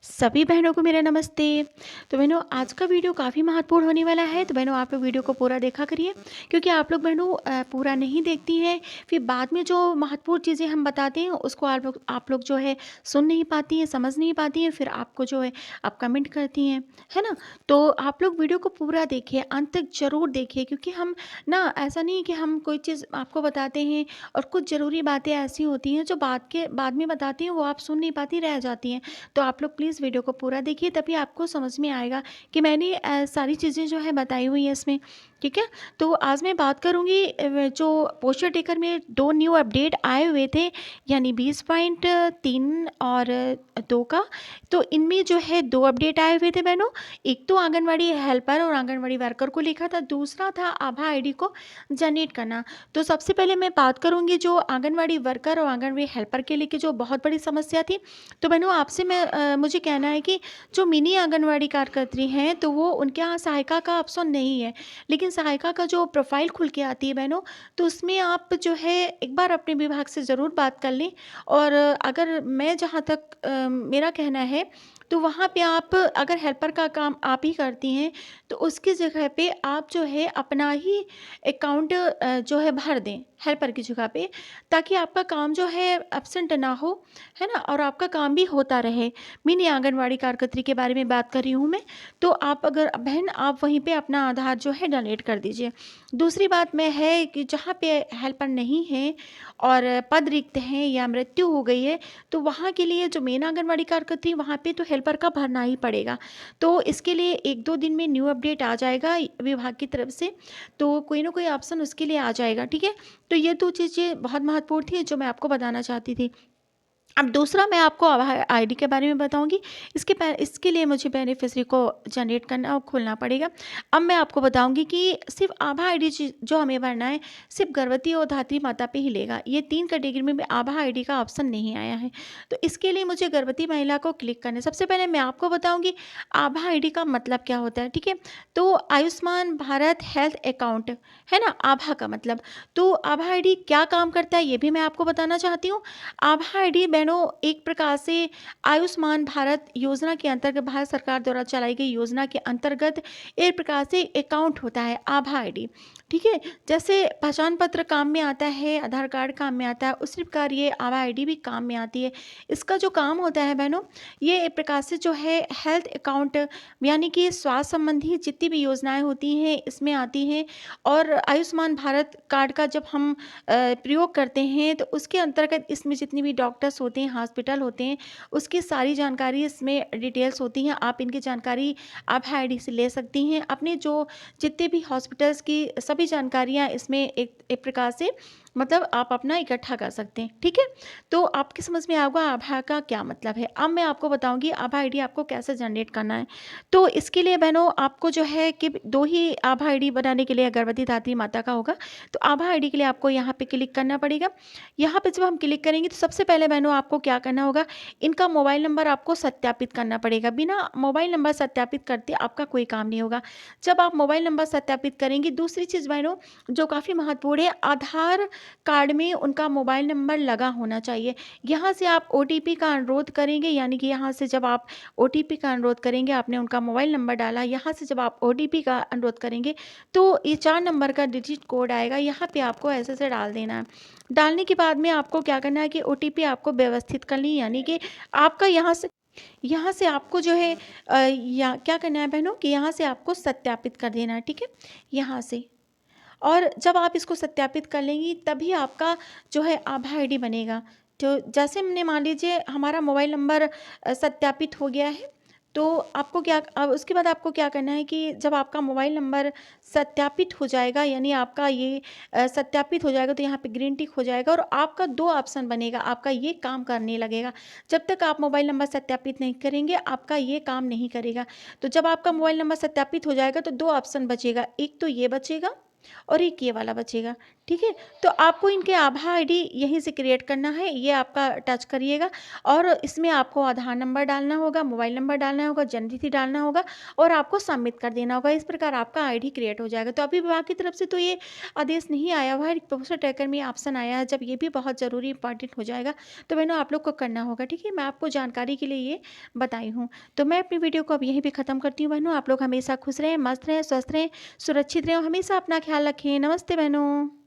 सभी बहनों को मेरा नमस्ते। तो बहनों आज का वीडियो काफ़ी महत्वपूर्ण होने वाला है, तो बहनों आप लोग वीडियो को पूरा देखा करिए, क्योंकि आप लोग बहनों पूरा नहीं देखती हैं, फिर बाद में जो महत्वपूर्ण चीज़ें हम बताते हैं उसको आप लोग जो है सुन नहीं पाती हैं, समझ नहीं पाती हैं, फिर आपको जो है आप कमेंट करती हैं, है ना? तो आप लोग वीडियो को पूरा देखिए, अंत तक ज़रूर देखिए, क्योंकि हम ना ऐसा नहीं है कि हम कोई चीज़ आपको बताते हैं और कुछ ज़रूरी बातें ऐसी होती हैं जो बाद में बताती हैं, वो आप सुन नहीं पाती, रह जाती हैं। तो आप लोग प्लीज़ वीडियो को पूरा देखिए, तभी आपको समझ में आएगा कि मैंने सारी चीज़ें जो है बताई हुई हैं इसमें, ठीक है? तो आज मैं बात करूँगी जो पोस्चर टेकर में 2 न्यू अपडेट आए हुए थे, यानी 20.3 और 2 का। तो इनमें जो है 2 अपडेट आए हुए थे बहनों। एक तो आंगनवाड़ी हेल्पर और आंगनवाड़ी वर्कर को लिखा था, दूसरा था आभा आईडी को जनरेट करना। तो सबसे पहले मैं बात करूँगी जो आंगनवाड़ी वर्कर और आंगनवाड़ी हेल्पर के लिए की जो बहुत बड़ी समस्या थी। तो बहनों आपसे मुझे कहना है कि जो मिनी आंगनवाड़ी कार्यकर्त्री हैं, तो वो उनके यहाँ सहायिका का ऑप्शन नहीं है, लेकिन सहायिका का जो प्रोफाइल खुल के आती है बहनों, तो उसमें आप जो है एक बार अपने विभाग से ज़रूर बात कर लें। और अगर मैं जहाँ तक मेरा कहना है, तो वहाँ पे आप अगर हेल्पर का काम आप ही करती हैं, तो उसकी जगह पे आप जो है अपना ही अकाउंट जो है भर दें हेल्पर की जगह पे, ताकि आपका काम जो है एब्सेंट ना हो, है ना? और आपका काम भी होता रहे। मिनी आंगनवाड़ी कार्यकर्त्री के बारे में बात कर रही हूँ मैं। तो आप अगर बहन आप वहीं पे अपना आधार जो है डोनेट कर दीजिए। दूसरी बात में है कि जहाँ पे हेल्पर नहीं है और पद रिक्त हैं या मृत्यु हो गई है, तो वहाँ के लिए जो मेन आंगनवाड़ी कार्यकर्त्री वहाँ पे तो हेल्पर का भरना ही पड़ेगा। तो इसके लिए 1-2 दिन में न्यू अपडेट आ जाएगा विभाग की तरफ से, तो कोई ना कोई ऑप्शन उसके लिए आ जाएगा, ठीक है? तो ये 2 चीज़ें बहुत महत्वपूर्ण थी जो मैं आपको बताना चाहती थी। अब दूसरा मैं आपको आभा आईडी के बारे में बताऊँगी। इसके लिए मुझे बेनिफिशियरी को जनरेट करना और खोलना पड़ेगा। अब मैं आपको बताऊँगी कि सिर्फ़ आभा आईडी जो हमें भरना है, सिर्फ़ गर्भवती और धात्री माता पे ही लेगा। ये 3 कैटेगरी में आभा आईडी का ऑप्शन नहीं आया है। तो इसके लिए मुझे गर्भवती महिला को क्लिक करना है। सबसे पहले मैं आपको बताऊँगी आभा आईडी का मतलब क्या होता है, ठीक है? तो आयुष्मान भारत हेल्थ अकाउंट, है ना? आभा का मतलब। तो आभा आईडी क्या काम करता है, ये भी मैं आपको बताना चाहती हूँ। आभा आईडी बहनों एक प्रकार से आयुष्मान भारत योजना के अंतर्गत भारत सरकार द्वारा चलाई गई योजना के अंतर्गत एक प्रकार से अकाउंट होता है आभा आईडी, ठीक है? जैसे पहचान पत्र काम में आता है, आधार कार्ड काम में आता है, उसी प्रकार ये आभा आईडी भी काम में आती है। इसका जो काम होता है बहनों, ये एक प्रकार से जो है हेल्थ अकाउंट, यानी कि स्वास्थ्य संबंधी जितनी भी योजनाएं होती हैं इसमें आती हैं। और आयुष्मान भारत कार्ड का जब हम प्रयोग करते हैं, तो उसके अंतर्गत इसमें जितनी भी डॉक्टर्स होते हैं, हॉस्पिटल होते हैं, उसकी सारी जानकारी इसमें डिटेल्स होती हैं। आप इनकी जानकारी आप आईडी से ले सकती हैं। अपने जो जितने भी हॉस्पिटल्स की सभी जानकारियाँ इसमें एक प्रकार से मतलब आप अपना इकट्ठा कर सकते हैं, ठीक है? तो आपकी समझ में आएगा आभा का क्या मतलब है। अब मैं आपको बताऊँगी आभा आईडी आपको कैसे जनरेट करना है। तो इसके लिए बहनों आपको जो है कि 2 ही आभा आईडी बनाने के लिए गर्भवती धात्री माता का होगा। तो आभा आईडी के लिए आपको यहाँ पे क्लिक करना पड़ेगा। यहाँ पे जब हम क्लिक करेंगे तो सबसे पहले बहनों आपको क्या करना होगा, इनका मोबाइल नंबर आपको सत्यापित करना पड़ेगा। बिना मोबाइल नंबर सत्यापित करते आपका कोई काम नहीं होगा। जब आप मोबाइल नंबर सत्यापित करेंगी, दूसरी चीज़ बहनों जो काफ़ी महत्वपूर्ण है, आधार कार्ड में उनका मोबाइल नंबर लगा होना चाहिए। यहाँ से आप ओटीपी का अनुरोध करेंगे, यानी कि यहाँ से जब आप ओटीपी का अनुरोध करेंगे, आपने उनका मोबाइल नंबर डाला, यहाँ से जब आप ओटीपी का अनुरोध करेंगे, तो ये 4 नंबर का डिजिट कोड आएगा, यहाँ पे आपको ऐसे डाल देना है। डालने के बाद में आपको क्या करना है कि ओटीपी आपको व्यवस्थित करनी है, यानी कि आपका यहाँ से आपको जो है या क्या करना है बहनों कि यहाँ से आपको सत्यापित कर देना है, ठीक है? यहाँ से। और जब आप इसको सत्यापित कर लेंगी तभी आपका जो है आभा आईडी बनेगा। तो जैसे हमने मान लीजिए हमारा मोबाइल नंबर सत्यापित हो गया है, तो आपको क्या अब उसके बाद आपको क्या करना है कि जब आपका मोबाइल नंबर सत्यापित हो जाएगा, यानी आपका ये सत्यापित हो जाएगा, तो यहाँ पे ग्रीन टिक हो जाएगा और आपका 2 ऑप्शन बनेगा, आपका ये काम करने लगेगा। जब तक आप मोबाइल नंबर सत्यापित नहीं करेंगे, आपका ये काम नहीं करेगा। तो जब आपका मोबाइल नंबर सत्यापित हो जाएगा तो 2 ऑप्शन बचेगा, एक तो ये बचेगा, और एक ये वाला बचेगा, ठीक है? तो आपको इनके आभा आईडी यहीं से क्रिएट करना है, ये आपका टच करिएगा और इसमें आपको आधार नंबर डालना होगा, मोबाइल नंबर डालना होगा, जन्मतिथि डालना होगा और आपको सबमिट कर देना होगा। इस प्रकार आपका आईडी क्रिएट हो जाएगा। तो अभी विभाग की तरफ से तो ये आदेश नहीं आया हुआ है, पोस्टर ट्रैकर में ऑप्शन आया है, जब ये भी बहुत ज़रूरी इंपॉर्टेंट हो जाएगा, तो बहनों आप लोग को करना होगा, ठीक है? मैं आपको जानकारी के लिए ये बताई हूँ। तो मैं अपनी वीडियो को अब यहीं पे ख़त्म करती हूँ बहनों। आप लोग हमेशा खुश रहें, मस्त रहें, स्वस्थ रहें, सुरक्षित रहें और हमेशा अपना ख्याल रखें। नमस्ते बहनों।